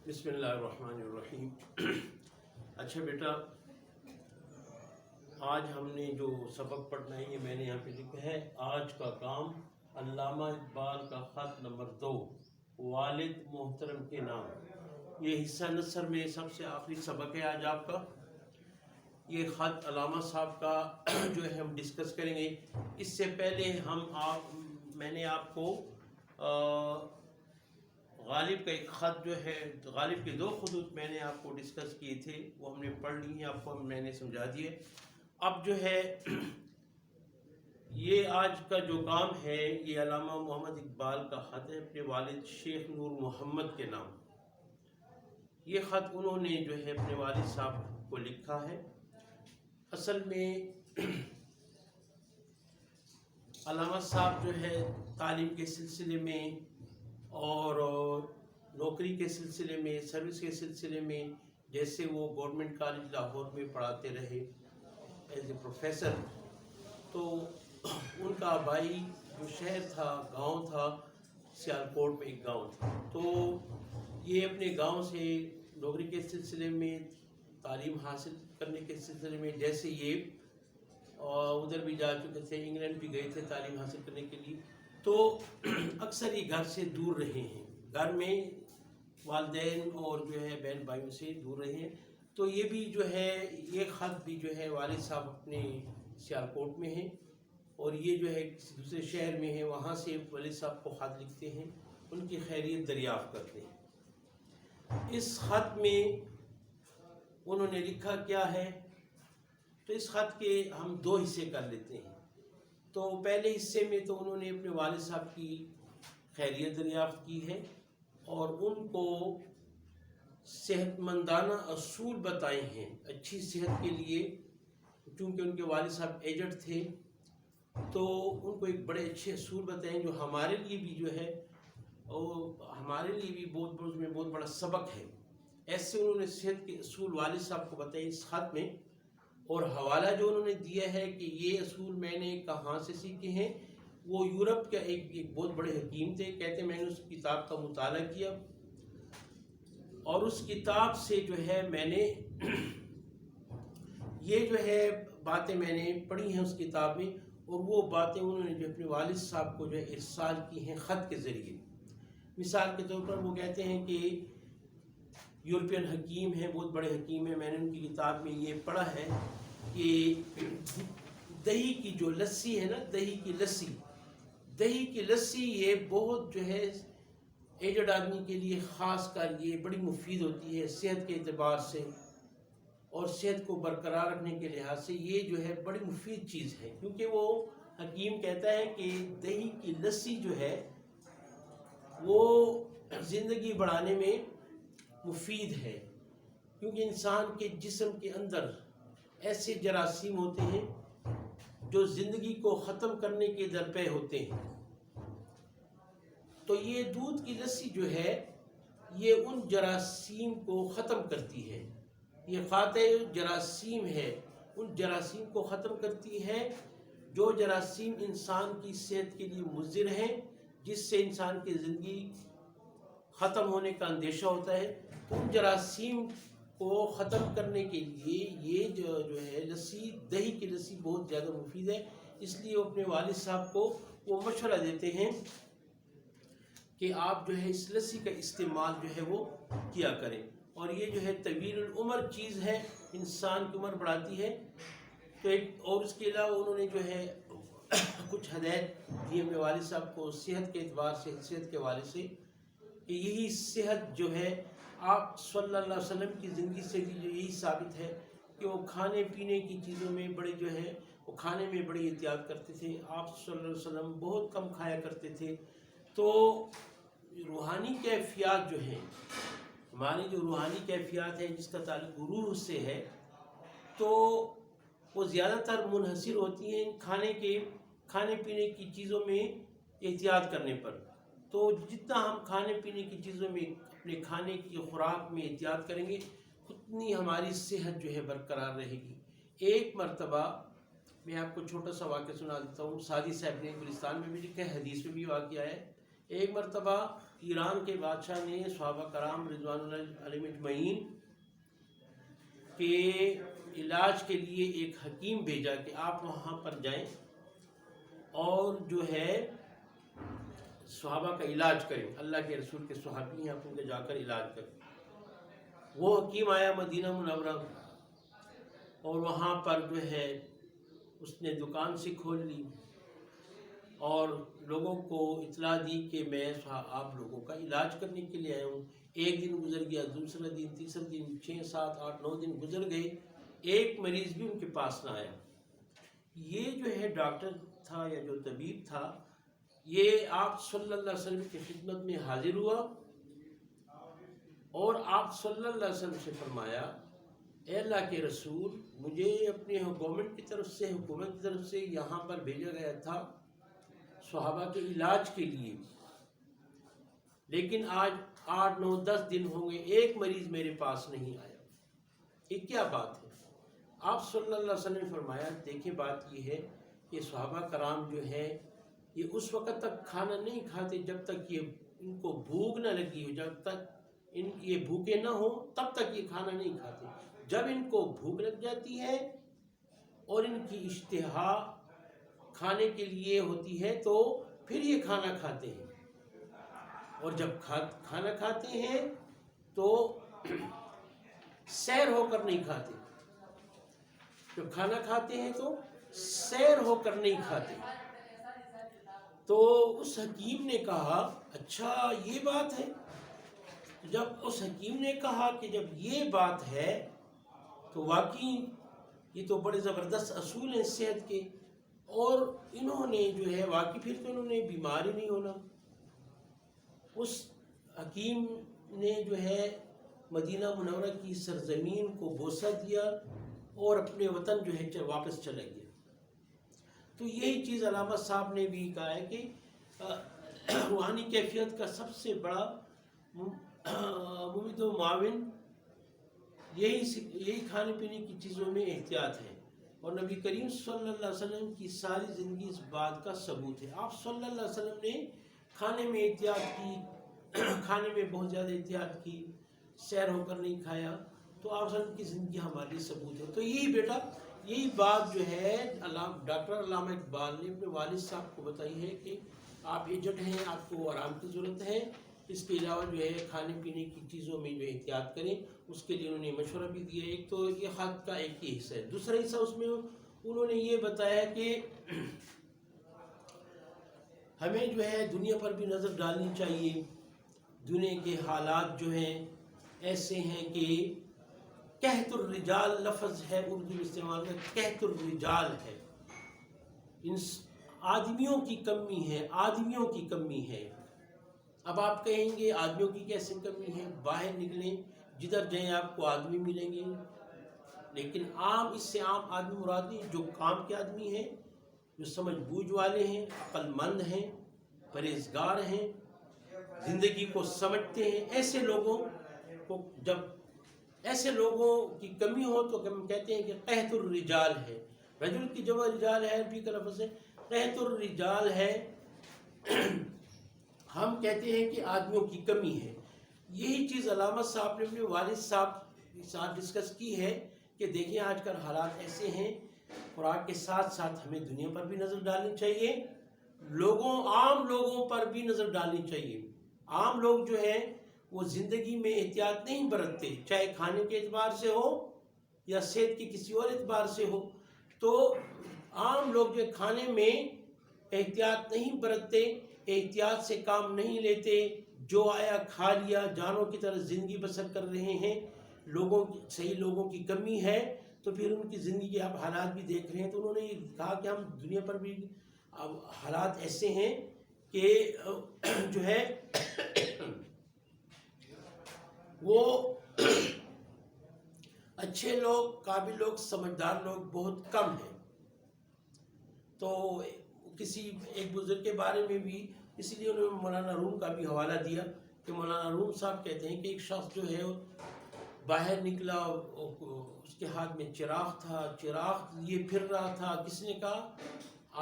بسم اللہ الرحمن الرحیم۔ اچھا بیٹا، آج ہم نے جو سبق پڑھنا ہے یہ میں نے یہاں پہ لکھا ہے۔ آج کا کام علامہ اقبال کا خط نمبر 2، والد محترم کے نام۔ یہ حصہ نثر میں سب سے آخری سبق ہے آج آپ کا۔ یہ خط علامہ صاحب کا جو ہے ہم ڈسکس کریں گے۔ اس سے پہلے میں نے آپ کو غالب کا ایک خط جو ہے، غالب کے 2 خطوط میں نے آپ کو ڈسکس کیے تھے، وہ ہم نے پڑھ لی ہیں، آپ کو میں نے سمجھا دیے۔ اب جو ہے یہ آج کا جو کام ہے یہ علامہ محمد اقبال کا خط ہے اپنے والد شیخ نور محمد کے نام۔ یہ خط انہوں نے جو ہے اپنے والد صاحب کو لکھا ہے۔ اصل میں علامہ صاحب جو ہے تعلیم کے سلسلے میں اور نوکری کے سلسلے میں، سروس کے سلسلے میں، جیسے وہ گورنمنٹ کالج لاہور میں پڑھاتے رہے ایز اے پروفیسر، تو ان کا آبائی جو شہر تھا، گاؤں تھا، سیالکوٹ میں ایک گاؤں تھا، تو یہ اپنے گاؤں سے نوکری کے سلسلے میں، تعلیم حاصل کرنے کے سلسلے میں، جیسے یہ ادھر بھی جا چکے تھے، انگلینڈ بھی گئے تھے تعلیم حاصل کرنے کے لیے، تو اکثر ہی گھر سے دور رہے ہیں، گھر میں والدین اور جو ہے بہن بھائیوں سے دور رہے ہیں۔ تو یہ بھی جو ہے، یہ خط بھی جو ہے والد صاحب اپنے سیالکوٹ میں ہیں، اور یہ جو ہے کسی دوسرے شہر میں ہیں، وہاں سے والد صاحب کو خط لکھتے ہیں، ان کی خیریت دریافت کرتے ہیں۔ اس خط میں انہوں نے لکھا کیا ہے، تو اس خط کے ہم 2 حصے کر لیتے ہیں۔ تو پہلے حصے میں تو انہوں نے اپنے والد صاحب کی خیریت دریافت کی ہے اور ان کو صحت مندانہ اصول بتائے ہیں اچھی صحت کے لیے، چونکہ ان کے والد صاحب ایجڈ تھے، تو ان کو ایک بڑے اچھے اصول بتائیں جو ہمارے لیے بھی جو ہے، ہمارے لیے بھی بہت بڑا سبق ہے۔ ایسے انہوں نے صحت کے اصول والد صاحب کو بتائے اس خط میں، اور حوالہ جو انہوں نے دیا ہے کہ یہ اصول میں نے کہاں سے سیکھے ہیں، وہ یورپ کا ایک بہت بڑے حکیم تھے، کہتے ہیں میں نے اس کتاب کا مطالعہ کیا اور اس کتاب سے جو ہے میں نے یہ جو ہے باتیں میں نے پڑھی ہیں اس کتاب میں، اور وہ باتیں انہوں نے جو اپنے والد صاحب کو جو ہے ارسال کی ہیں خط کے ذریعے۔ مثال کے طور پر وہ کہتے ہیں کہ یورپین حکیم ہیں، بہت بڑے حکیم ہیں، میں نے ان کی کتاب میں یہ پڑھا ہے کہ دہی کی جو لسی ہے نا، دہی کی لسی یہ بہت جو ہے ایجڈ آدمی کے لیے خاص کر یہ بڑی مفید ہوتی ہے صحت کے اعتبار سے، اور صحت کو برقرار رکھنے کے لحاظ سے یہ جو ہے بڑی مفید چیز ہے، کیونکہ وہ حکیم کہتا ہے کہ دہی کی لسی جو ہے وہ زندگی بڑھانے میں مفید ہے، کیونکہ انسان کے جسم کے اندر ایسے جراثیم ہوتے ہیں جو زندگی کو ختم کرنے کے درپے ہوتے ہیں، تو یہ دودھ کی لسی جو ہے یہ ان جراثیم کو ختم کرتی ہے، یہ قاتل جراثیم ہے، ان جراثیم کو ختم کرتی ہے جو جراثیم انسان کی صحت کے لیے مضر ہیں، جس سے انسان کی زندگی ختم ہونے کا اندیشہ ہوتا ہے۔ ان جراثیم کو ختم کرنے کے لیے یہ جو ہے لسی، دہی کی لسی بہت زیادہ مفید ہے، اس لیے وہ اپنے والد صاحب کو وہ مشورہ دیتے ہیں کہ آپ جو ہے اس لسی کا استعمال جو ہے وہ کیا کریں، اور یہ جو ہے طویل العمر چیز ہے، انسان کی عمر بڑھاتی ہے۔ تو اور اس کے علاوہ انہوں نے جو ہے کچھ ہدایت دی اپنے والد صاحب کو صحت کے اعتبار سے، صحت کے حوالے سے، کہ یہی صحت جو ہے آپ صلی اللہ علیہ وسلم کی زندگی سے بھی جو یہی ثابت ہے کہ وہ کھانے پینے کی چیزوں میں بڑے جو ہے وہ کھانے میں بڑی احتیاط کرتے تھے، آپ صلی اللہ علیہ وسلم بہت کم کھایا کرتے تھے۔ تو روحانی کیفیات جو ہیں، ہماری جو روحانی کیفیات ہے جس کا تعلق روح سے ہے، تو وہ زیادہ تر منحصر ہوتی ہیں کھانے پینے کی چیزوں میں احتیاط کرنے پر۔ تو جتنا ہم کھانے پینے کی چیزوں میں، اپنے کھانے کی خوراک میں احتیاط کریں گے، اتنی ہماری صحت جو ہے برقرار رہے گی۔ ایک مرتبہ میں آپ کو چھوٹا سا واقعہ سنا دیتا ہوں، سعدی صاحب نے گلستان میں بھی لکھا ہے، حدیث میں بھی واقعہ ہے ایک مرتبہ ایران کے بادشاہ نے صحابہ کرام رضوان اللہ علیہم اجمعین کے علاج کے لیے ایک حکیم بھیجا کہ آپ وہاں پر جائیں اور جو ہے صحابہ کا علاج کریں، اللہ کے رسول کے صحابی ہیں، آپ ان کے جا کر علاج کریں۔ وہ حکیم آیا مدینہ منورہ اور وہاں پر جو ہے اس نے دکان سے کھول لی اور لوگوں کو اطلاع دی کہ میں آپ لوگوں کا علاج کرنے کے لیے آیا ہوں۔ ایک دن گزر گیا، دوسرا دن، تیسرا دن، 6 7 8 9 دن گزر گئے، ایک مریض بھی ان کے پاس نہ آیا۔ یہ جو ہے ڈاکٹر تھا یا جو طبیب تھا، یہ آپ صلی اللہ علیہ وسلم کی خدمت میں حاضر ہوا اور آپ صلی اللہ علیہ وسلم سے فرمایا، اے اللہ کے رسول، مجھے اپنے حکومت کی طرف سے یہاں پر بھیجا گیا تھا صحابہ کے علاج کے لیے، لیکن آج 8 9 10 دن ہوں گے، ایک مریض میرے پاس نہیں آیا، یہ کیا بات ہے؟ آپ صلی اللہ علیہ وسلم نے فرمایا، دیکھیں بات یہ ہے کہ صحابہ کرام جو ہے یہ اس وقت تک کھانا نہیں کھاتے جب تک یہ ان کو بھوک نہ لگی ہو، جب تک یہ بھوکے نہ ہو تب تک یہ کھانا نہیں کھاتے، جب ان کو بھوک لگ جاتی ہے اور ان کی اشتہا کھانے کے لیے ہوتی ہے تو پھر یہ کھانا کھاتے ہیں، اور جب کھانا کھاتے ہیں تو سیر ہو کر نہیں کھاتے، جب کھانا کھاتے ہیں تو سیر ہو کر نہیں کھاتے۔ تو اس حکیم نے کہا، اچھا یہ بات ہے؟ جب اس حکیم نے کہا کہ جب یہ بات ہے تو واقعی یہ تو بڑے زبردست اصول ہیں صحت کے، اور انہوں نے جو ہے واقعی پھر تو انہوں نے بیمار ہی نہیں ہونا۔ اس حکیم نے جو ہے مدینہ منورہ کی سرزمین کو بوسہ دیا اور اپنے وطن جو ہے واپس چلا گیا۔ تو یہی چیز علامہ صاحب نے بھی کہا ہے کہ روحانی کیفیت کا سب سے بڑا ممد و معاون یہی کھانے پینے کی چیزوں میں احتیاط ہے، اور نبی کریم صلی اللہ علیہ وسلم کی ساری زندگی اس بات کا ثبوت ہے۔ آپ صلی اللہ علیہ وسلم نے کھانے میں احتیاط کی، کھانے میں بہت زیادہ احتیاط کی، سیر ہو کر نہیں کھایا، تو آپ صلی اللہ علیہ وسلم کی زندگی ہمارے لیے ثبوت ہے۔ تو یہی بیٹا، یہی بات جو ہے ڈاکٹر علامہ اقبال نے اپنے والد صاحب کو بتائی ہے کہ آپ ایجڈ ہیں، آپ کو آرام کی ضرورت ہے، اس کے علاوہ جو ہے کھانے پینے کی چیزوں میں جو احتیاط کریں، اس کے لیے انہوں نے مشورہ بھی دیا۔ ایک تو یہ خط کا ایک ہی حصہ ہے، دوسرا حصہ اس میں انہوں نے یہ بتایا کہ ہمیں جو ہے دنیا پر بھی نظر ڈالنی چاہیے۔ دنیا کے حالات جو ہیں ایسے ہیں کہ قحط الرجال لفظ ہے اردو میں استعمال ہے، قحط الرجال ہے، آدمیوں کی کمی ہے، آدمیوں کی کمی ہے۔ اب آپ کہیں گے آدمیوں کی کیسے کمی ہے؟ باہر نکلیں، جدھر جائیں آپ کو آدمی ملیں گے، لیکن اس سے عام آدمی مراد نہیں، جو کام کے آدمی ہیں، جو سمجھ بوجھ والے ہیں، عقل مند ہیں، پرہیزگار ہیں، زندگی کو سمجھتے ہیں، ایسے لوگوں کو جب ایسے لوگوں کی کمی ہو تو ہم کہتے ہیں کہ قحط الرجال ہے۔ رجل کی جمع رجال ہے، عربی کا لفظ ہے، قحط الرجال ہے، ہم کہتے ہیں کہ آدمیوں کی کمی ہے۔ یہی چیز علامہ صاحب نے اپنے والد صاحب کے ساتھ ڈسکس کی ہے کہ دیکھیں آج کل حالات ایسے ہیں، خوراک کے ساتھ ساتھ ہمیں دنیا پر بھی نظر ڈالنی چاہیے، عام لوگوں پر بھی نظر ڈالنی چاہیے۔ عام لوگ جو ہیں وہ زندگی میں احتیاط نہیں برتتے، چاہے کھانے کے اعتبار سے ہو یا صحت کے کسی اور اعتبار سے ہو، تو عام لوگ جو کھانے میں احتیاط نہیں برتتے، احتیاط سے کام نہیں لیتے، جو آیا کھا لیا، جانوں کی طرح زندگی بسر کر رہے ہیں۔ صحیح لوگوں کی کمی ہے، تو پھر ان کی زندگی کے آپ حالات بھی دیکھ رہے ہیں۔ تو انہوں نے یہ کہا کہ ہم دنیا پر بھی اب حالات ایسے ہیں کہ جو ہے وہ اچھے لوگ، قابل لوگ، سمجھدار لوگ بہت کم ہیں۔ تو کسی ایک بزرگ کے بارے میں بھی اس لیے انہوں نے مولانا روم کا بھی حوالہ دیا کہ مولانا روم صاحب کہتے ہیں کہ ایک شخص جو ہے باہر نکلا، اس کے ہاتھ میں چراغ تھا، چراغ لیے پھر رہا تھا، کس نے کہا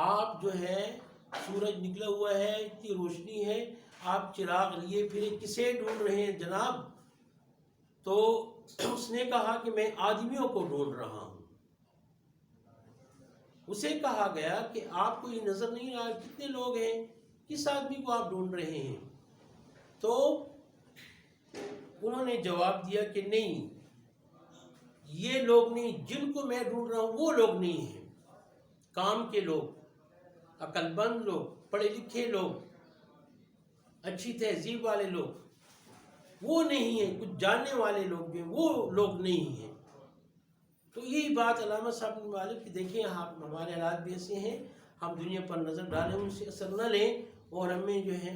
آپ جو ہے سورج نکلا ہوا ہے، اتنی روشنی ہے، آپ چراغ لیے پھر کسے ڈھونڈ رہے ہیں جناب؟ تو اس نے کہا کہ میں آدمیوں کو ڈھونڈ رہا ہوں۔ اسے کہا گیا کہ آپ کو یہ نظر نہیں آ رہا کتنے لوگ ہیں، کس آدمی کو آپ ڈھونڈ رہے ہیں؟ تو انہوں نے جواب دیا کہ نہیں، یہ لوگ نہیں، جن کو میں ڈھونڈ رہا ہوں وہ لوگ نہیں ہیں، کام کے لوگ، عقل مند لوگ، پڑھے لکھے لوگ، اچھی تہذیب والے لوگ وہ نہیں ہیں، کچھ جاننے والے لوگ بھی وہ لوگ نہیں ہیں۔ تو یہی بات علامہ صاحب نے معلوم کہ دیکھیں آپ ہمارے حالات بھی ایسے ہیں، ہم دنیا پر نظر ڈالیں، ان سے اثر نہ لیں، اور ہمیں جو ہے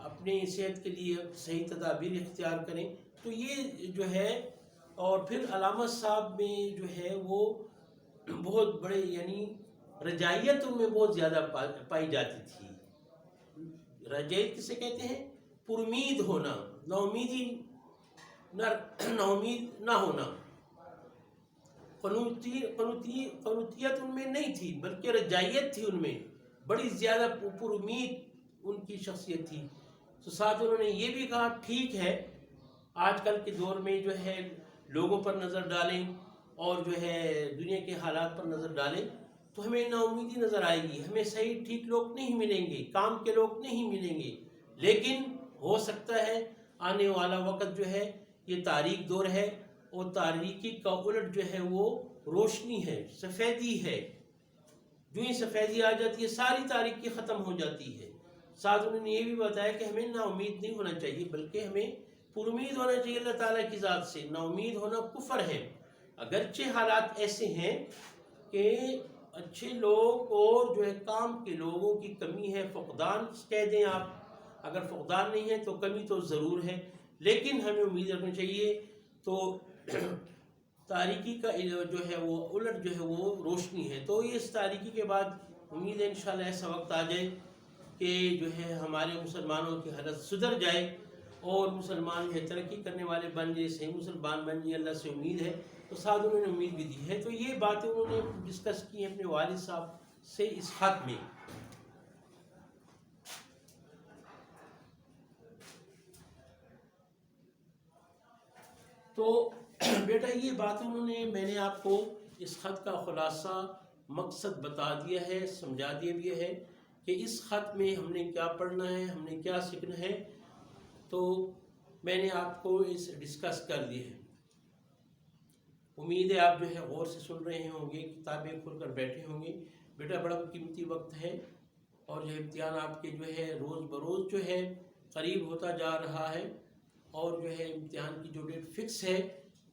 اپنی صحت کے لیے صحیح تدابیر اختیار کریں۔ تو یہ جو ہے، اور پھر علامہ صاحب میں جو ہے وہ بہت بڑے یعنی رجائیت ان میں بہت زیادہ پائی جاتی تھی۔ رجائیت کسے کہتے ہیں؟ پر امید ہونا، نا امیدی نا امید نہ ہونا۔ قنوطیت ان میں نہیں تھی بلکہ رجائیت تھی ان میں، بڑی زیادہ پر امید ان کی شخصیت تھی۔ تو ساتھ انہوں نے یہ بھی کہا ٹھیک ہے آج کل کے دور میں جو ہے لوگوں پر نظر ڈالیں اور جو ہے دنیا کے حالات پر نظر ڈالیں تو ہمیں نا امیدی نظر آئے گی، ہمیں صحیح ٹھیک لوگ نہیں ملیں گے، کام کے لوگ نہیں ملیں گے، لیکن ہو سکتا ہے آنے والا وقت جو ہے یہ تاریک دور ہے، اور تاریکی کا الٹ جو ہے وہ روشنی ہے، سفیدی ہے۔ جو ہی سفیدی آ جاتی ہے ساری تاریکی ختم ہو جاتی ہے۔ ساتھ انہوں نے یہ بھی بتایا کہ ہمیں نا امید نہیں ہونا چاہیے بلکہ ہمیں پر امید ہونا چاہیے اللہ تعالیٰ کی ذات سے۔ نا امید ہونا کفر ہے، اگرچہ حالات ایسے ہیں کہ اچھے لوگ اور جو ہے کام کے لوگوں کی کمی ہے، فقدان کہہ دیں آپ، اگر فقدان نہیں ہے تو کمی تو ضرور ہے، لیکن ہمیں امید رکھنی چاہیے۔ تو تاریکی کا جو ہے وہ الٹ جو ہے وہ روشنی ہے۔ تو یہ اس تاریکی کے بعد امید ہے انشاءاللہ ایسا وقت آ جائے کہ جو ہے ہمارے مسلمانوں کی حالت سدھر جائے اور مسلمان جو ہے ترقی کرنے والے بن جائے، صحیح مسلمان بن جائے، اللہ سے امید ہے۔ تو ساتھ انہوں نے امید بھی دی ہے۔ تو یہ باتیں انہوں نے ڈسکس کی ہیں اپنے والد صاحب سے اس خط میں۔ تو بیٹا یہ بات انہوں نے، میں نے آپ کو اس خط کا خلاصہ مقصد بتا دیا ہے، سمجھا دیا بھی ہے کہ اس خط میں ہم نے کیا پڑھنا ہے، ہم نے کیا سیکھنا ہے، تو میں نے آپ کو اس ڈسکس کر دی ہے۔ امید ہے آپ جو ہے غور سے سن رہے ہوں گے، کتابیں کھول کر بیٹھے ہوں گے۔ بیٹا بڑا قیمتی وقت ہے اور جو امتحان آپ کے جو ہے روز بروز جو ہے قریب ہوتا جا رہا ہے، اور جو ہے امتحان کی جو ڈیٹ فکس ہے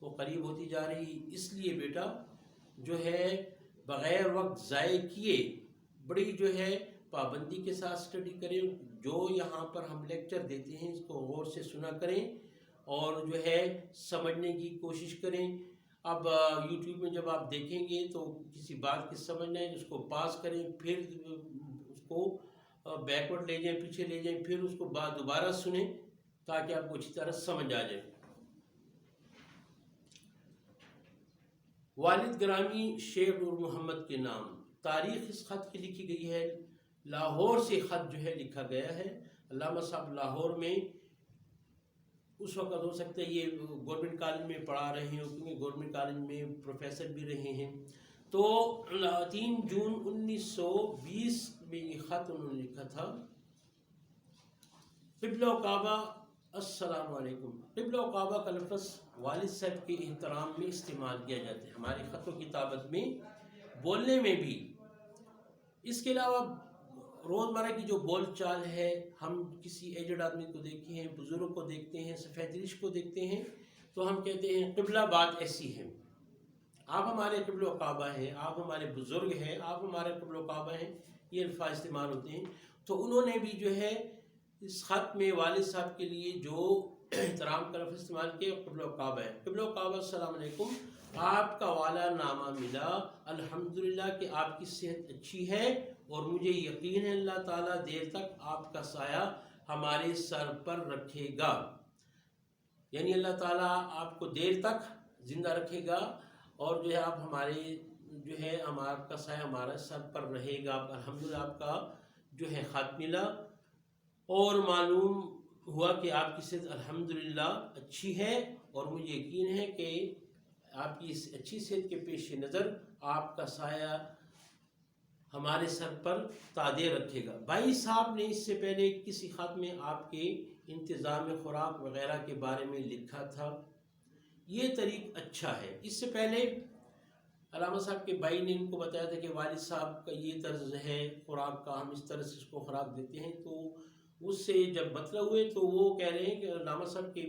وہ قریب ہوتی جا رہی، اس لیے بیٹا جو ہے بغیر وقت ضائع کیے بڑی جو ہے پابندی کے ساتھ اسٹڈی کریں، جو یہاں پر ہم لیکچر دیتے ہیں اس کو غور سے سنا کریں اور جو ہے سمجھنے کی کوشش کریں۔ اب یوٹیوب میں جب آپ دیکھیں گے تو کسی بات کی سمجھنا ہے اس کو پاس کریں، پھر اس کو بیکورڈ لے جائیں، پیچھے لے جائیں، پھر اس کو دوبارہ سنیں تاکہ آپ کو اچھی طرح سمجھ آ جائے۔ والد گرامی شیخ نور محمد کے نام، تاریخ اس خط کی لکھی گئی ہے، لاہور سے خط جو ہے لکھا گیا ہے۔ علامہ صاحب لاہور میں اس وقت ہو سکتا ہے یہ گورنمنٹ کالج میں پڑھا رہے ہیں کیونکہ گورنمنٹ کالج میں پروفیسر بھی رہے ہیں۔ تو 3 جون 1920 میں یہ خط انہوں نے لکھا تھا۔ قبلہ و کعبہ، السلام علیکم۔ قبلہ و کعبہ کا لفظ والد صاحب کے احترام میں استعمال کیا جاتا ہے ہماری خط و کتابت میں، بولنے میں بھی۔ اس کے علاوہ روزمرہ کی جو بول چال ہے، ہم کسی ایجڈ آدمی کو دیکھتے ہیں، بزرگ کو دیکھتے ہیں، سفید ریش کو دیکھتے ہیں تو ہم کہتے ہیں قبلہ بات ایسی ہے، آپ ہمارے قبلہ و کعبہ ہیں، آپ ہمارے بزرگ ہیں، آپ ہمارے قبلہ و کعبہ ہیں، یہ الفاظ استعمال ہوتے ہیں۔ تو انہوں نے بھی جو ہے اس خط میں والد صاحب کے لیے جو احترام کا لفظ استعمال کیا قبلہ و کعبہ ہے۔ قبلہ و کعبہ، السلام علیکم، آپ کا والا نامہ ملا، الحمدللہ کہ آپ کی صحت اچھی ہے اور مجھے یقین ہے اللہ تعالیٰ دیر تک آپ کا سایہ ہمارے سر پر رکھے گا، یعنی اللہ تعالیٰ آپ کو دیر تک زندہ رکھے گا اور جو ہے آپ ہمارے جو ہے آپ کا سایہ ہمارے سر پر رہے گا۔ الحمدللہ آپ کا جو ہے خط ملا اور معلوم ہوا کہ آپ کی صحت الحمدللہ اچھی ہے، اور مجھے یقین ہے کہ آپ کی اس اچھی صحت کے پیش نظر آپ کا سایہ ہمارے سر پر تادیر رکھے گا۔ بھائی صاحب نے اس سے پہلے کسی خط میں آپ کے انتظام خوراک وغیرہ کے بارے میں لکھا تھا، یہ طریق اچھا ہے۔ اس سے پہلے علامہ صاحب کے بھائی نے ان کو بتایا تھا کہ والد صاحب کا یہ طرز ہے خوراک کا، ہم اس طرح سے اس کو خوراک دیتے ہیں، تو اس سے جب مطلب ہوئے تو وہ کہہ رہے ہیں کہ علامہ صاحب کے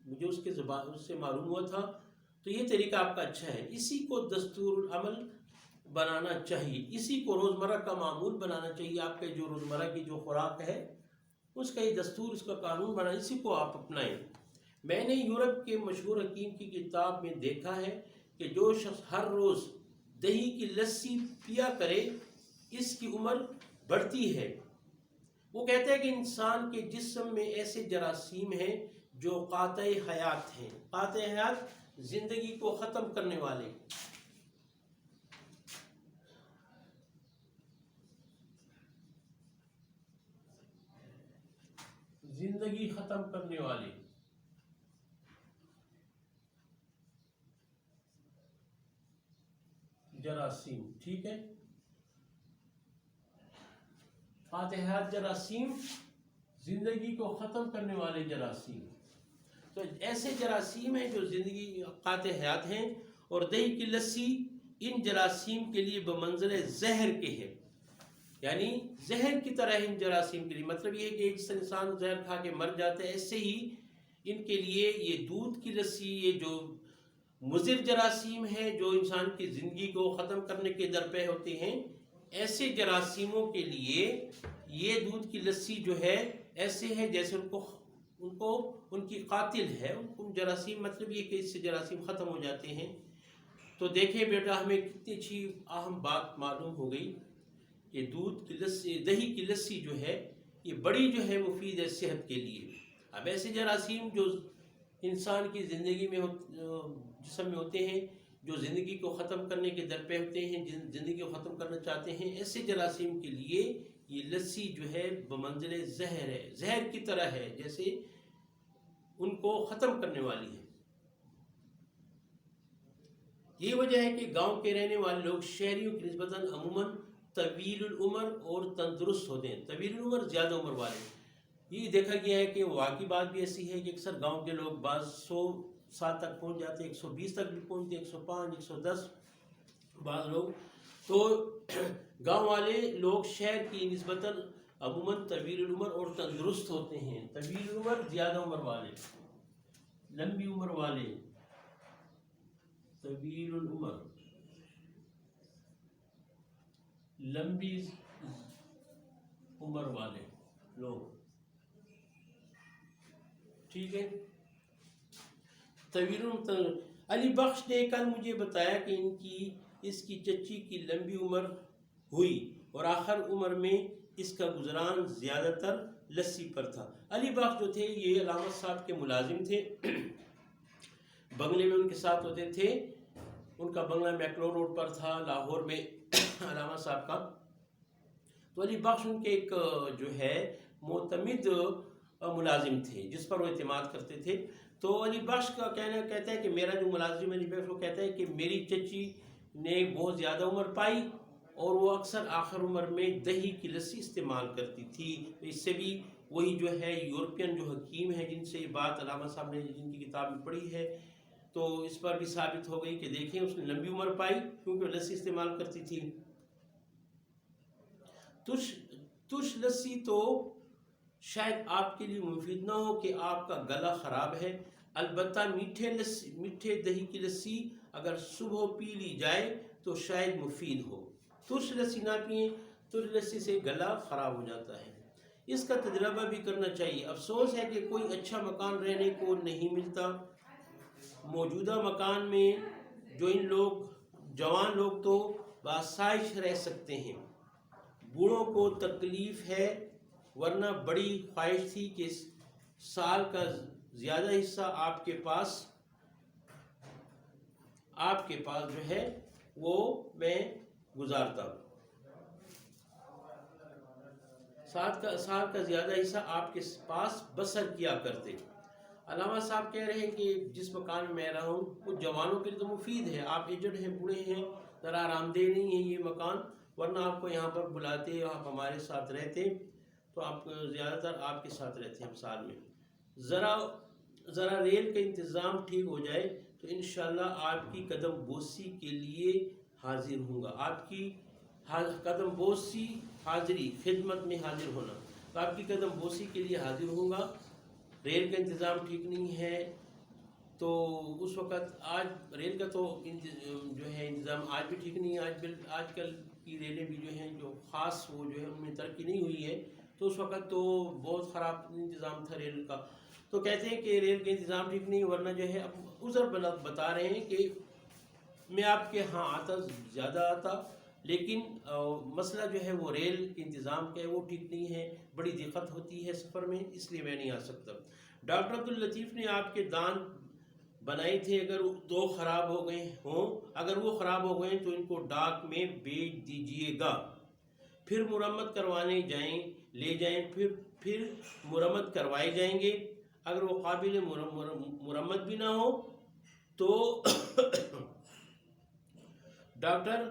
مجھے اس کے زبان اس سے معلوم ہوا تھا، تو یہ طریقہ آپ کا اچھا ہے، اسی کو دستور العمل بنانا چاہیے، اسی کو روزمرہ کا معمول بنانا چاہیے۔ آپ کے جو روزمرہ کی جو خوراک ہے اس کا یہ دستور، اس کا قانون بنا، اسی کو آپ اپنائیں۔ میں نے یورپ کے مشہور حکیم کی کتاب میں دیکھا ہے کہ جو شخص ہر روز دہی کی لسی پیا کرے اس کی عمر بڑھتی ہے۔ وہ کہتا ہے کہ انسان کے جسم میں ایسے جراثیم ہیں جو قاطع حیات ہیں۔ قاطع حیات زندگی کو ختم کرنے والے، زندگی ختم کرنے والے جراثیم، ٹھیک ہے، قاطعات جراثیم، زندگی کو ختم کرنے والے جراثیم۔ تو ایسے جراثیم ہیں جو زندگی قاطع حیات ہیں، اور دہی کی لسی ان جراثیم کے لیے بمنزل زہر کے ہے، یعنی زہر کی طرح ان جراثیم کے لیے، مطلب یہ ہے کہ جس انسان زہر کھا کے مر جاتا ہے، ایسے ہی ان کے لیے یہ دودھ کی لسی، یہ جو مضر جراثیم ہیں جو انسان کی زندگی کو ختم کرنے کے درپے ہوتے ہیں، ایسے جراثیموں کے لیے یہ دودھ کی لسی جو ہے ایسے ہے جیسے ان کی قاتل ہے، ان جراثیم، مطلب یہ کہ اس سے جراثیم ختم ہو جاتے ہیں۔ تو دیکھیں بیٹا، ہمیں کتنی اچھی اہم بات معلوم ہو گئی کہ دودھ کی لسی، دہی کی لسی جو ہے یہ بڑی جو ہے مفید ہے صحت کے لیے۔ اب ایسے جراثیم جو انسان کی زندگی میں جسم میں ہوتے ہیں، جو زندگی کو ختم کرنے کے درپے ہوتے ہیں، زندگی کو ختم کرنا چاہتے ہیں، ایسے جراثیم کے لیے یہ لسی جو ہے بمنزل زہر ہے، زہر کی طرح ہے، جیسے ان کو ختم کرنے والی ہے۔ یہ وجہ ہے کہ گاؤں کے رہنے والے لوگ شہریوں کی نسبتاً عموماً طویل العمر اور تندرست ہوتے ہیں۔ طویل العمر، زیادہ عمر والے، یہ دیکھا گیا ہے کہ واقعی بات بھی ایسی ہے کہ اکثر گاؤں کے لوگ بعض 100 سال تک پہنچ جاتے ہیں، 120 تک بھی پہنچتے ہیں، 105، 110 بعض لوگ۔ تو گاؤں والے لوگ شہر کی نسبتاً عموماً طویل العمر اور تندرست ہوتے ہیں۔ طویل العمر، زیادہ عمر والے، لمبی عمر والے، طویل العمر، لمبی عمر والے لوگ، ٹھیک ہے۔ طویل عمر، علی بخش نے کل مجھے بتایا کہ اس کی چچی کی لمبی عمر ہوئی اور آخر عمر میں اس کا گزران زیادہ تر لسی پر تھا۔ علی بخش جو تھے یہ علامہ صاحب کے ملازم تھے، بنگلے میں ان کے ساتھ ہوتے تھے، ان کا بنگلہ میکلو روڈ پر تھا لاہور میں علامہ صاحب کا۔ تو علی بخش ان کے ایک جو ہے معتمد ملازم تھے جس پر وہ اعتماد کرتے تھے۔ تو علی بخش کا کہتا ہے کہ میرا جو ملازم علی بخش وہ کہتا ہے کہ میری چچی نے بہت زیادہ عمر پائی اور وہ اکثر آخر عمر میں دہی کی لسی استعمال کرتی تھی۔ اس سے بھی وہی جو ہے یورپین جو حکیم ہیں جن سے یہ بات علامہ صاحب نے جن کی کتاب میں پڑھی ہے، تو اس پر بھی ثابت ہو گئی کہ دیکھیں اس نے لمبی عمر پائی کیونکہ وہ لسی استعمال کرتی تھی۔ ترش لسی تو شاید آپ کے لیے مفید نہ ہو کہ آپ کا گلا خراب ہے، البتہ میٹھے دہی کی لسی اگر صبح پی لی جائے تو شاید مفید ہو۔ ترش لسی نہ پئیں، ترش لسی سے گلا خراب ہو جاتا ہے، اس کا تجربہ بھی کرنا چاہیے۔ افسوس ہے کہ کوئی اچھا مکان رہنے کو نہیں ملتا۔ موجودہ مکان میں جو ان لوگ جوان لوگ تو بآسائش رہ سکتے ہیں، بوڑھوں کو تکلیف ہے، ورنہ بڑی خواہش تھی کہ سال کا زیادہ حصہ آپ کے پاس جو ہے وہ میں گزارتا ہوں۔ سال کا زیادہ حصہ آپ کے پاس بسر کیا کرتے۔ علامہ صاحب کہہ رہے ہیں کہ جس مکان میں میں رہا ہوں وہ جوانوں کے لیے تو مفید ہے، آپ ایجڈ ہیں، بوڑھے ہیں، ذرا آرام دہ نہیں ہے یہ مکان، ورنہ آپ کو یہاں پر بلاتے، آپ ہمارے ساتھ رہتے تو آپ زیادہ تر آپ کے ساتھ رہتے ہم سال میں۔ ذرا ریل کا انتظام ٹھیک ہو جائے تو انشاءاللہ آپ کی قدم بوسی کے لیے حاضر ہوں گا۔ آپ کی قدم بوسی حاضری، خدمت میں حاضر ہونا، تو آپ کی قدم بوسی کے لیے حاضر ہوں گا۔ ریل کا انتظام ٹھیک نہیں ہے تو اس وقت، آج ریل کا تو جو ہے انتظام آج بھی ٹھیک نہیں ہے، آج کل کی ریلیں بھی جو ہیں جو خاص وہ جو ہے ان میں ترقی نہیں ہوئی ہے، تو اس وقت تو بہت خراب انتظام تھا ریل کا۔ تو کہتے ہیں کہ ریل کا انتظام ٹھیک نہیں، ورنہ جو ہے اب عذر بتا رہے ہیں کہ میں آپ کے ہاں آتا، زیادہ آتا، لیکن مسئلہ جو ہے وہ ریل کے انتظام کا ہے، وہ ٹھیک نہیں ہے، بڑی دقت ہوتی ہے سفر میں، اس لیے میں نہیں آ سکتا۔ ڈاکٹر عبداللطیف نے آپ کے دانت بنائے تھے، اگر دو خراب ہو گئے ہوں، اگر وہ خراب ہو گئے تو ان کو ڈاک میں بھیج دیجئے گا، پھر مرمت کروانے لے جائیں، پھر مرمت کروائے جائیں گے۔ اگر وہ قابل مرمت بھی نہ ہو تو ڈاکٹر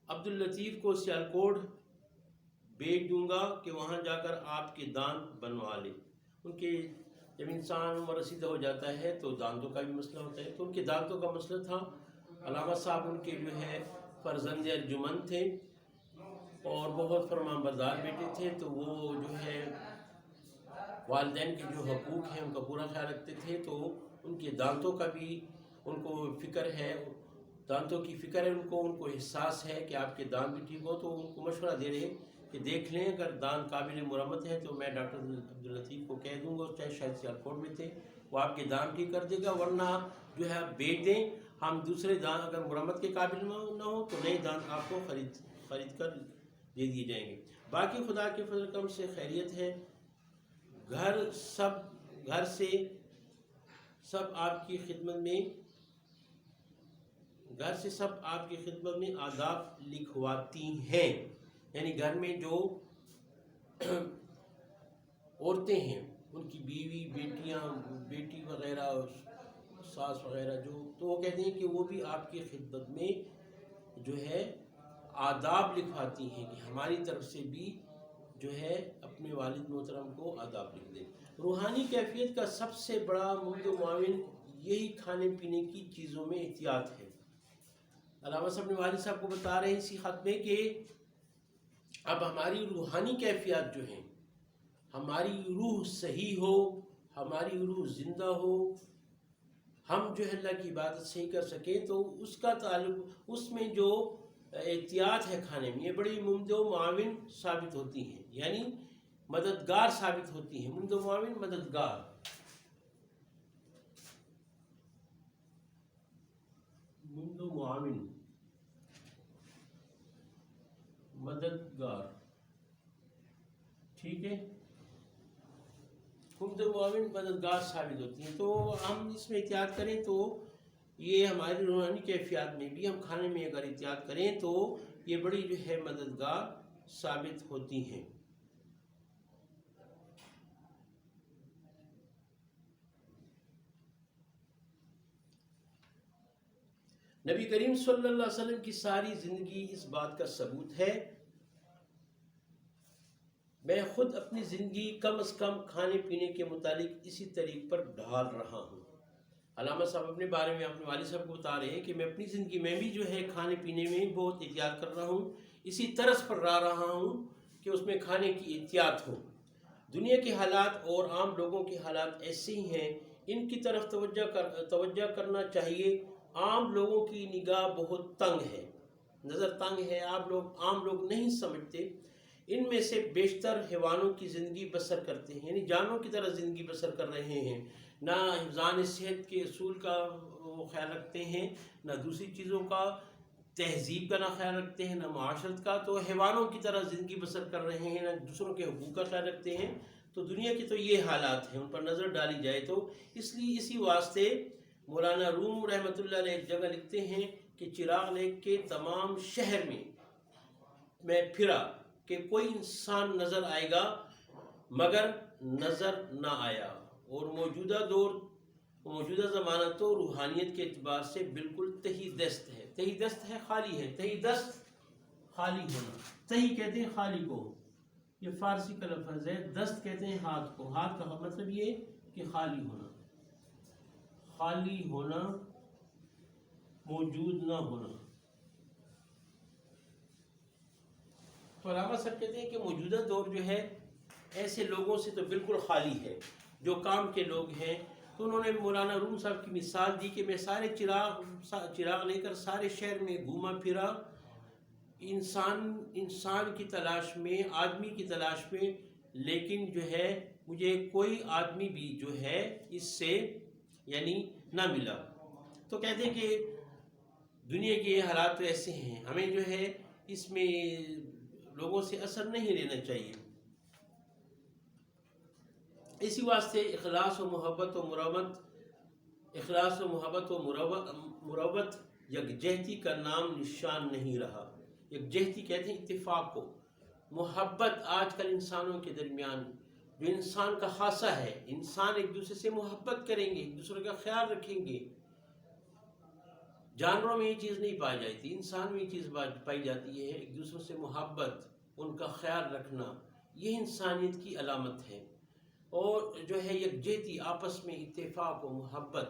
عبداللطیف کو سیالکوٹ بھیج دوں گا کہ وہاں جا کر آپ کے دانت بنوا لے۔ ان کے جب انسان عمر رسیدہ ہو جاتا ہے تو دانتوں کا بھی مسئلہ ہوتا ہے، تو ان کے دانتوں کا مسئلہ تھا۔ علامہ صاحب ان کے جو ہے فرزند ارجمند تھے اور بہت فرمان بردار بیٹے تھے، تو وہ جو ہے والدین کے جو حقوق ہیں ان کا پورا خیال رکھتے تھے، تو ان کے دانتوں کا بھی ان کو فکر ہے، دانتوں کی فکر ہے ان کو احساس ہے کہ آپ کے دانت بھی ٹھیک ہو، تو ان کو مشورہ دے رہے کہ دیکھ لیں، اگر دانت قابل مرمت ہے تو میں ڈاکٹر عبداللطیف کو کہہ دوں گا، چاہے شاید سیالکوٹ میں تھے، وہ آپ کے دانت ٹھیک کر دے گا، ورنہ جو ہے آپ بیچ دیں، ہم دوسرے دانت اگر مرمت کے قابل نہ ہو تو نئے دانت آپ کو خرید کر دے دیے جائیں گے۔ باقی خدا کے فضل کرم سے خیریت ہے، گھر سے سب آپ کی خدمت میں آداب لکھواتی ہیں، یعنی گھر میں جو عورتیں ہیں ان کی بیوی، بیٹی وغیرہ، ساس وغیرہ تو وہ کہتے ہیں کہ وہ بھی آپ کی خدمت میں جو ہے آداب لکھواتی ہیں کہ ہماری طرف سے بھی جو ہے اپنے والد محترم کو آداب لکھ دیں۔ روحانی کیفیت کا سب سے بڑا مفید و معاون یہی کھانے پینے کی چیزوں میں احتیاط ہے۔ علامہ صاحب نے والد صاحب کو بتا رہے ہیں اسی خط میں کہ اب ہماری روحانی کیفیات جو ہیں، ہماری روح صحیح ہو، ہماری روح زندہ ہو، ہم جو ہے اللہ کی عبادت صحیح کر سکیں، تو اس کا تعلق، اس میں جو احتیاط ہے کھانے میں، یہ بڑی ممد و معاون ثابت ہوتی ہیں، یعنی مددگار ثابت ہوتی ہیں۔ ممد و معاون، مددگار، ممد و معاون، مددگار، ٹھیک ہے، ممد و معاون مددگار ثابت ہوتی ہیں۔ تو ہم اس میں احتیاط کریں تو یہ ہماری روحانی کیفیات میں بھی، ہم کھانے میں اگر احتیاط کریں تو یہ بڑی جو ہے مددگار ثابت ہوتی ہیں۔ نبی کریم صلی اللہ علیہ وسلم کی ساری زندگی اس بات کا ثبوت ہے۔ میں خود اپنی زندگی کم از کم کھانے پینے کے متعلق اسی طریق پر ڈھال رہا ہوں۔ علامہ صاحب اپنے بارے میں اپنے والد صاحب کو بتا رہے ہیں کہ میں اپنی زندگی میں بھی جو ہے کھانے پینے میں بہت احتیاط کر رہا ہوں، اسی طرز پر رہا ہوں کہ اس میں کھانے کی احتیاط ہو۔ دنیا کے حالات اور عام لوگوں کے حالات ایسے ہی ہیں، ان کی طرف توجہ کرنا چاہیے۔ عام لوگوں کی نگاہ بہت تنگ ہے، نظر تنگ ہے، عام لوگ نہیں سمجھتے۔ ان میں سے بیشتر حیوانوں کی زندگی بسر کرتے ہیں، یعنی جانوں کی طرح زندگی بسر کر رہے ہیں، نہ حفظان صحت کے اصول کا وہ خیال رکھتے ہیں، نہ دوسری چیزوں کا، تہذیب کا نہ خیال رکھتے ہیں، نہ معاشرت کا، تو حیوانوں کی طرح زندگی بسر کر رہے ہیں، نہ دوسروں کے حقوق کا خیال رکھتے ہیں۔ تو دنیا کی تو یہ حالات ہیں، ان پر نظر ڈالی جائے تو اسی واسطے مولانا روم رحمۃ اللہ علیہ ایک جگہ لکھتے ہیں کہ چراغ لیک کے تمام شہر میں پھرا، کہ کوئی انسان نظر آئے گا مگر نظر نہ آیا، اور موجودہ زمانہ تو روحانیت کے اعتبار سے بالکل تہی دست ہے. تہی دست ہے، خالی ہے. تہی دست خالی ہونا. تہی کہتے ہیں خالی کو، یہ فارسی کا لفظ ہے. دست کہتے ہیں ہاتھ کو. ہاتھ کا مطلب یہ کہ خالی ہونا، خالی ہونا، موجود نہ ہونا. تو علامہ صاحب کہتے ہیں کہ موجودہ دور جو ہے ایسے لوگوں سے تو بالکل خالی ہے جو کام کے لوگ ہیں. تو انہوں نے مولانا روم صاحب کی مثال دی کہ میں سارے چراغ لے کر سارے شہر میں گھوما پھرا، انسان کی تلاش میں، آدمی کی تلاش میں، لیکن جو ہے مجھے کوئی آدمی بھی جو ہے اس سے یعنی نہ ملا. تو کہتے ہیں کہ دنیا کے حالات تو ایسے ہیں، ہمیں جو ہے اس میں لوگوں سے اثر نہیں لینا چاہیے. اسی واسطے اخلاص و محبت و مروت یکجہتی کا نام نشان نہیں رہا. یکجہتی کہتے ہیں اتفاق کو. محبت آج کل انسانوں کے درمیان جو انسان کا خاصہ ہے، انسان ایک دوسرے سے محبت کریں گے، ایک دوسرے کا خیال رکھیں گے. جانوروں میں یہ چیز نہیں پائی جاتی، انسان میں یہ چیز پائی جاتی ہے. ایک دوسرے سے محبت، ان کا خیال رکھنا، یہ انسانیت کی علامت ہے. اور جو ہے یکجہتی، آپس میں اتفاق و محبت،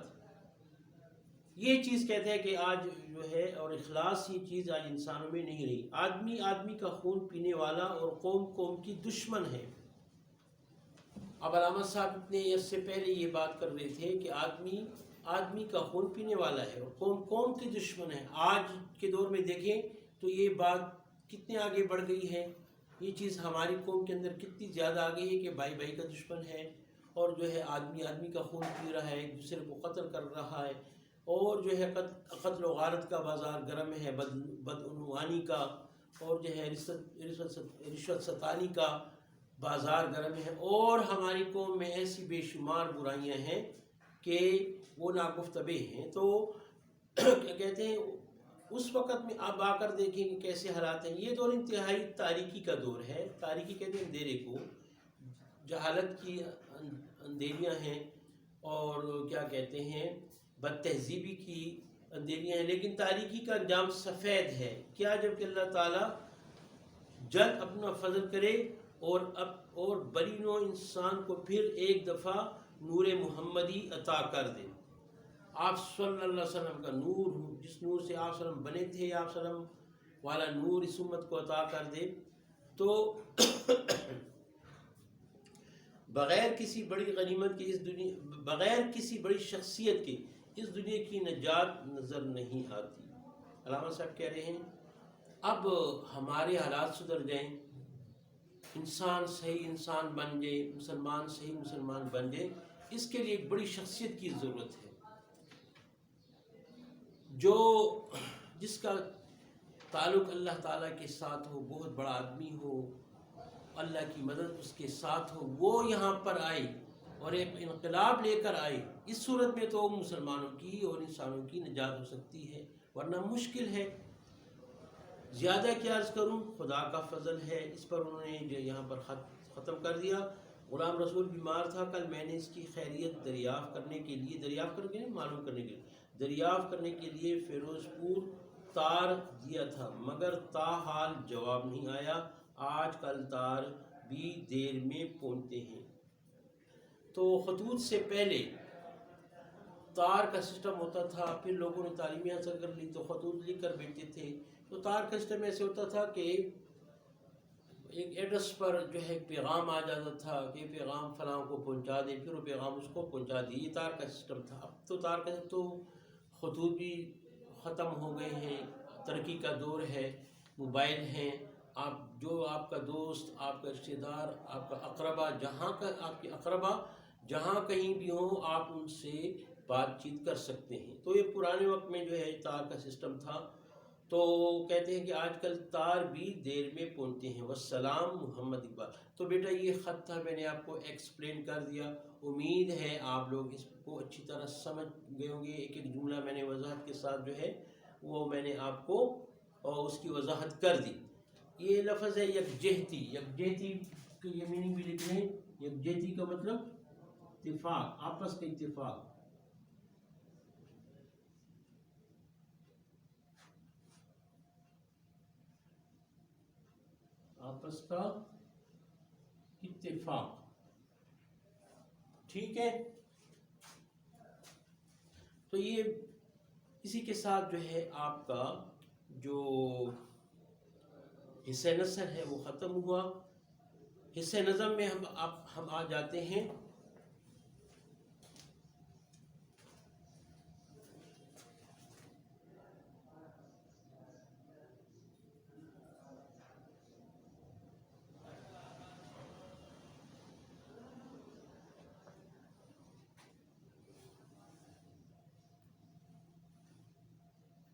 یہ چیز کہتے ہیں کہ آج جو ہے، اور اخلاص یہ چیز آج انسانوں میں نہیں رہی. آدمی کا خون پینے والا اور قوم کی دشمن ہے. اب علامہ صاحب نے اس سے پہلے یہ بات کر رہے تھے کہ آدمی کا خون پینے والا ہے اور قوم کی دشمن ہے. آج کے دور میں دیکھیں تو یہ بات کتنے آگے بڑھ گئی ہے. یہ چیز ہماری قوم کے اندر کتنی زیادہ آگے ہے کہ بھائی کا دشمن ہے، اور جو ہے آدمی کا خون پی رہا ہے، ایک دوسرے کو قتل کر رہا ہے، اور جو ہے قتل و غارت کا بازار گرم ہے، بدعنوانی کا اور جو ہے رشوت ستانی کا بازار گرم ہے. اور ہماری قوم میں ایسی بے شمار برائیاں ہیں کہ وہ ناگفتبے ہیں. تو کہتے ہیں اس وقت میں آپ آ کر دیکھیں کہ کیسے حالات ہیں. یہ دور انتہائی تاریکی کا دور ہے. تاریکی کہتے ہیں اندھیرے کو، جہالت کی اندھیریاں ہیں، اور کیا کہتے ہیں بد تہذیبی کی اندھیریاں ہیں. لیکن تاریکی کا انجام سفید ہے. کیا؟ جب کہ اللہ تعالیٰ جلد اپنا فضل کرے اور بری نوع انسان کو پھر ایک دفعہ نور محمدی عطا کر دے. آپ صلی اللہ علیہ وسلم کا نور، جس نور سے آپ صلی اللہ علیہ وسلم بنے تھے، آپ صلی اللہ علیہ وسلم والا نور اس امت کو عطا کر دے. تو بغیر کسی بڑی غنیمت کے بغیر کسی بڑی شخصیت کے اس دنیا کی نجات نظر نہیں آتی. علامہ صاحب کہہ رہے ہیں اب ہمارے حالات سدھر جائیں، انسان صحیح انسان بن جائے، مسلمان صحیح مسلمان بن جائے. اس کے لیے ایک بڑی شخصیت کی ضرورت ہے، جس کا تعلق اللہ تعالیٰ کے ساتھ ہو، بہت بڑا آدمی ہو، اللہ کی مدد اس کے ساتھ ہو، وہ یہاں پر آئے اور ایک انقلاب لے کر آئے. اس صورت میں تو مسلمانوں کی اور انسانوں کی نجات ہو سکتی ہے، ورنہ مشکل ہے. زیادہ کیا عرض کروں، خدا کا فضل ہے. اس پر انہوں نے جو یہاں پر ختم کر دیا. غلام رسول بیمار تھا، کل میں نے اس کی خیریت دریافت کرنے کے لیے فیروز پور تار دیا تھا، مگر تاحال جواب نہیں آیا. آج کل تار بھی دیر میں پہنچتے ہیں. تو خطوط سے پہلے تار کا سسٹم ہوتا تھا، پھر لوگوں نے تعلیم حاصل کر لی تو خطوط لکھ کر بھیجتے تھے. تو تار کا سسٹم ایسے ہوتا تھا کہ ایک ایڈریس پر جو ہے پیغام آ جاتا تھا کہ پیغام فلاں کو پہنچا دے، پھر وہ پیغام اس کو پہنچا دے. یہ تار کا سسٹم تھا. اب تو تار کا تو خطوط بھی ختم ہو گئے ہیں، ترقی کا دور ہے، موبائل ہیں. آپ کا دوست، آپ کا رشتہ دار، آپ کا اقربا، آپ کے اقربا جہاں کہیں بھی ہوں، آپ ان سے بات چیت کر سکتے ہیں. تو یہ پرانے وقت میں جو ہے تار کا سسٹم تھا. تو کہتے ہیں کہ آج کل تار بھی دیر میں پہنچتے ہیں. والسلام محمد اقبال. تو بیٹا یہ خط تھا، میں نے آپ کو ایکسپلین کر دیا. امید ہے آپ لوگ اس کو اچھی طرح سمجھ گئے ہوں گے. ایک جملہ میں نے وضاحت کے ساتھ جو ہے وہ میں نے آپ کو اس کی وضاحت کر دی. یہ لفظ ہے یکجہتی. یکجہتی کی یہ میننگ بھی لکھ رہے ہیں. یکجہتی کا مطلب اتفاق، آپس کا اتفاق. آپس کا اتفاق. ٹھیک ہے. تو یہ اسی کے ساتھ جو ہے آپ کا جو حصہ نثر ہے وہ ختم ہوا. حصہ نظم میں ہم آ جاتے ہیں